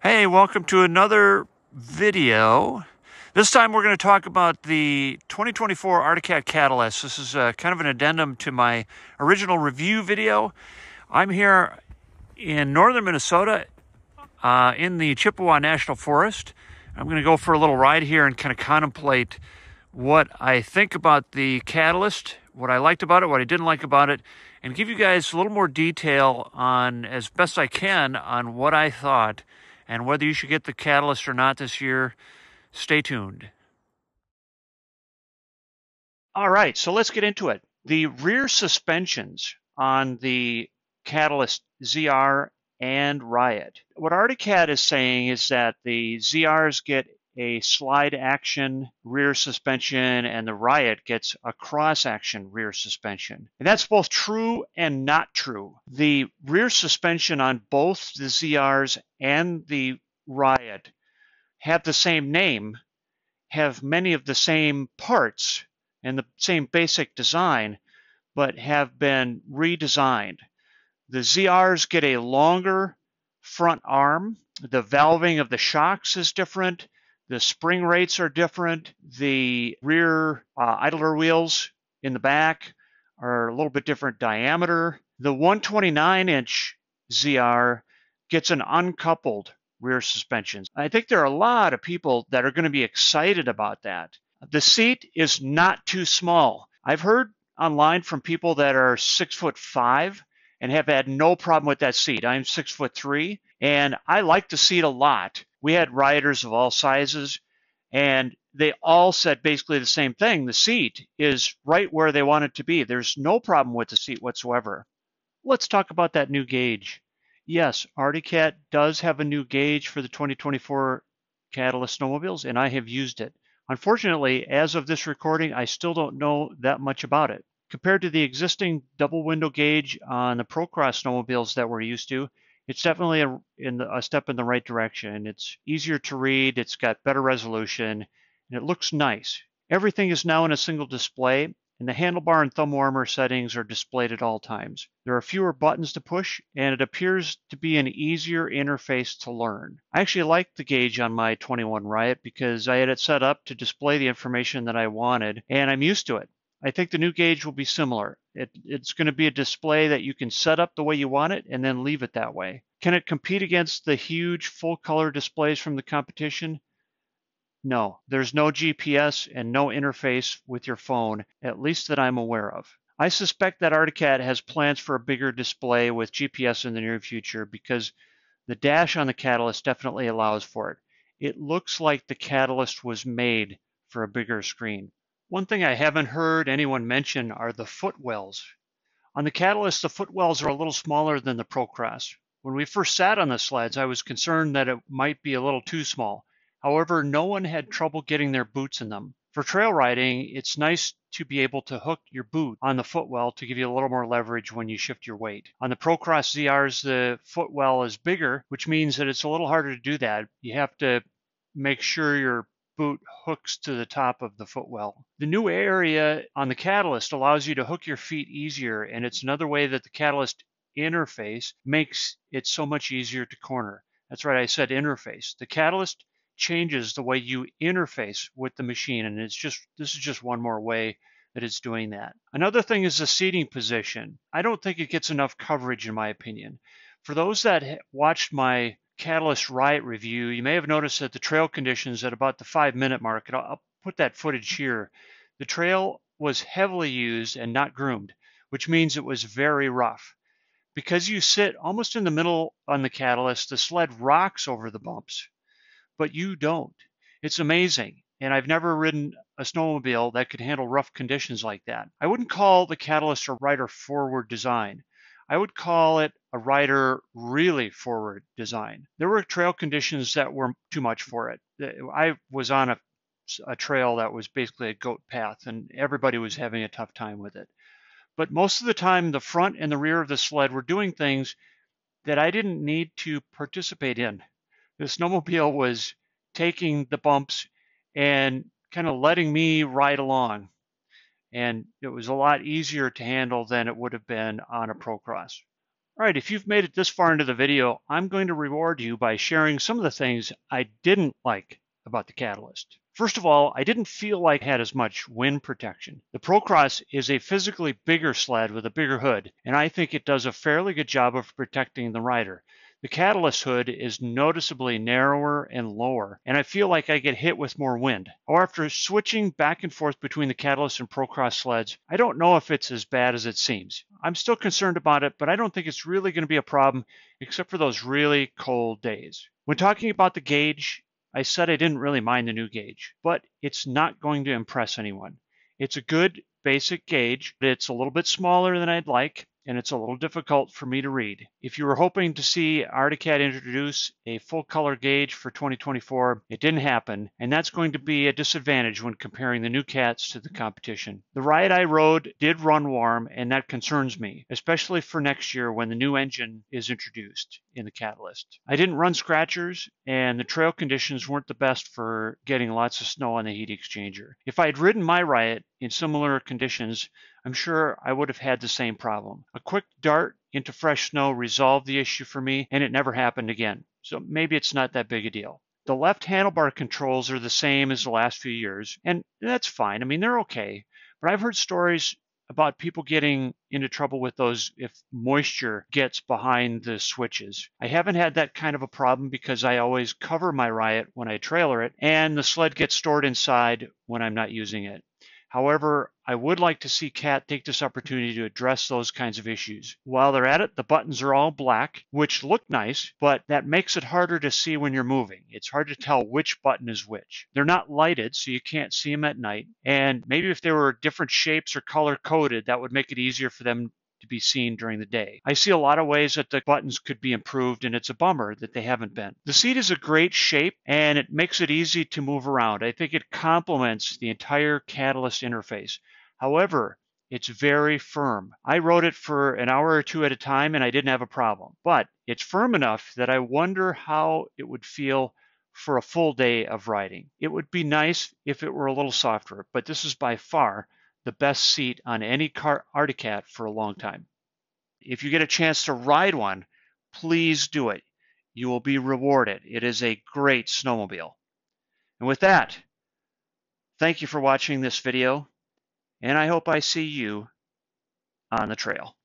Hey, welcome to another video. This time we're going to talk about the 2024 Arctic Cat Catalyst. This is kind of an addendum to my original review video. I'm here in northern Minnesota in the Chippewa National Forest. I'm going to go for a little ride here and kind of contemplate what I think about the Catalyst, what I liked about it, what I didn't like about it, and give you guys a little more detail on, as best I can, on what I thought and whether you should get the Catalyst or not this year. Stay tuned. All right, so let's get into it. The rear suspensions on the Catalyst ZR and Riot. What Arctic Cat is saying is that the ZRs get a slide action rear suspension and the Riot gets a cross action rear suspension. And that's both true and not true. The rear suspension on both the ZRs and the Riot have the same name, have many of the same parts and the same basic design, but have been redesigned. The ZRs get a longer front arm. The valving of the shocks is different. The spring rates are different. The rear idler wheels in the back are a little bit different diameter. The 129-inch ZR gets an uncoupled rear suspensions. I think there are a lot of people that are going to be excited about that. The seat is not too small. I've heard online from people that are 6'5" and have had no problem with that seat. I'm 6'3", and I like the seat a lot. We had riders of all sizes, and they all said basically the same thing. The seat is right where they want it to be. There's no problem with the seat whatsoever. Let's talk about that new gauge. Yes, Arctic Cat does have a new gauge for the 2024 Catalyst snowmobiles, and I have used it. Unfortunately, as of this recording, I still don't know that much about it. Compared to the existing double window gauge on the Procross snowmobiles that we're used to, it's definitely a step in the right direction. It's easier to read, it's got better resolution, and it looks nice. Everything is now in a single display, and the handlebar and thumb warmer settings are displayed at all times. There are fewer buttons to push, and it appears to be an easier interface to learn. I actually liked the gauge on my 21 Riot because I had it set up to display the information that I wanted, and I'm used to it. I think the new gauge will be similar. It's going to be a display that you can set up the way you want it and then leave it that way. Can it compete against the huge full color displays from the competition? No, there's no GPS and no interface with your phone, at least that I'm aware of. I suspect that Arctic Cat has plans for a bigger display with GPS in the near future because the dash on the Catalyst definitely allows for it. It looks like the Catalyst was made for a bigger screen. One thing I haven't heard anyone mention are the footwells. On the Catalyst, the footwells are a little smaller than the Procross. When we first sat on the sleds, I was concerned that it might be a little too small. However, no one had trouble getting their boots in them. For trail riding, it's nice to be able to hook your boot on the footwell to give you a little more leverage when you shift your weight. On the Procross ZRs, the footwell is bigger, which means that it's a little harder to do that. You have to make sure your boot hooks to the top of the footwell. The new area on the Catalyst allows you to hook your feet easier, and it's another way that the Catalyst interface makes it so much easier to corner. That's right, I said interface. The Catalyst changes the way you interface with the machine, and this is just one more way that it's doing that. Another thing is the seating position. I don't think it gets enough coverage in my opinion. For those that watched my Catalyst Riot review, you may have noticed that the trail conditions at about the 5-minute mark, and I'll put that footage here, the trail was heavily used and not groomed, which means it was very rough. Because you sit almost in the middle on the Catalyst, the sled rocks over the bumps, but you don't. It's amazing, and I've never ridden a snowmobile that could handle rough conditions like that. I wouldn't call the Catalyst a rider forward design. I would call it a rider really forward design. There were trail conditions that were too much for it. I was on a trail that was basically a goat path, and everybody was having a tough time with it. But most of the time, the front and the rear of the sled were doing things that I didn't need to participate in. The snowmobile was taking the bumps and kind of letting me ride along. And it was a lot easier to handle than it would have been on a Procross. All right, if you've made it this far into the video, I'm going to reward you by sharing some of the things I didn't like about the Catalyst. First of all, I didn't feel like it had as much wind protection. The Procross is a physically bigger sled with a bigger hood, and I think it does a fairly good job of protecting the rider. The Catalyst hood is noticeably narrower and lower, and I feel like I get hit with more wind. Or after switching back and forth between the Catalyst and Procross sleds, I don't know if it's as bad as it seems. I'm still concerned about it, but I don't think it's really going to be a problem except for those really cold days. When talking about the gauge, I said I didn't really mind the new gauge, but it's not going to impress anyone. It's a good basic gauge, but it's a little bit smaller than I'd like, and it's a little difficult for me to read. If you were hoping to see Arctic Cat introduce a full color gauge for 2024, it didn't happen, and that's going to be a disadvantage when comparing the new cats to the competition. The Riot I rode did run warm, and that concerns me, especially for next year when the new engine is introduced in the Catalyst. I didn't run scratchers, and the trail conditions weren't the best for getting lots of snow on the heat exchanger. If I had ridden my Riot in similar conditions, I'm sure I would have had the same problem. A quick dart into fresh snow resolved the issue for me, and it never happened again. So maybe it's not that big a deal. The left handlebar controls are the same as the last few years, and that's fine. I mean, they're okay. But I've heard stories about people getting into trouble with those if moisture gets behind the switches. I haven't had that kind of a problem because I always cover my Riot when I trailer it, and the sled gets stored inside when I'm not using it. However, I would like to see CAT take this opportunity to address those kinds of issues. While they're at it, the buttons are all black, which look nice, but that makes it harder to see when you're moving. It's hard to tell which button is which. They're not lighted, so you can't see them at night. And maybe if they were different shapes or color coded, that would make it easier for them to be seen during the day. I see a lot of ways that the buttons could be improved, and it's a bummer that they haven't been. The seat is a great shape, and it makes it easy to move around. I think it complements the entire Catalyst interface. However, it's very firm. I rode it for an hour or two at a time, and I didn't have a problem. But it's firm enough that I wonder how it would feel for a full day of riding. It would be nice if it were a little softer, but this is by far the best seat on any Arctic Cat for a long time. If you get a chance to ride one, please do it. You will be rewarded. It is a great snowmobile. And with that, thank you for watching this video, and I hope I see you on the trail.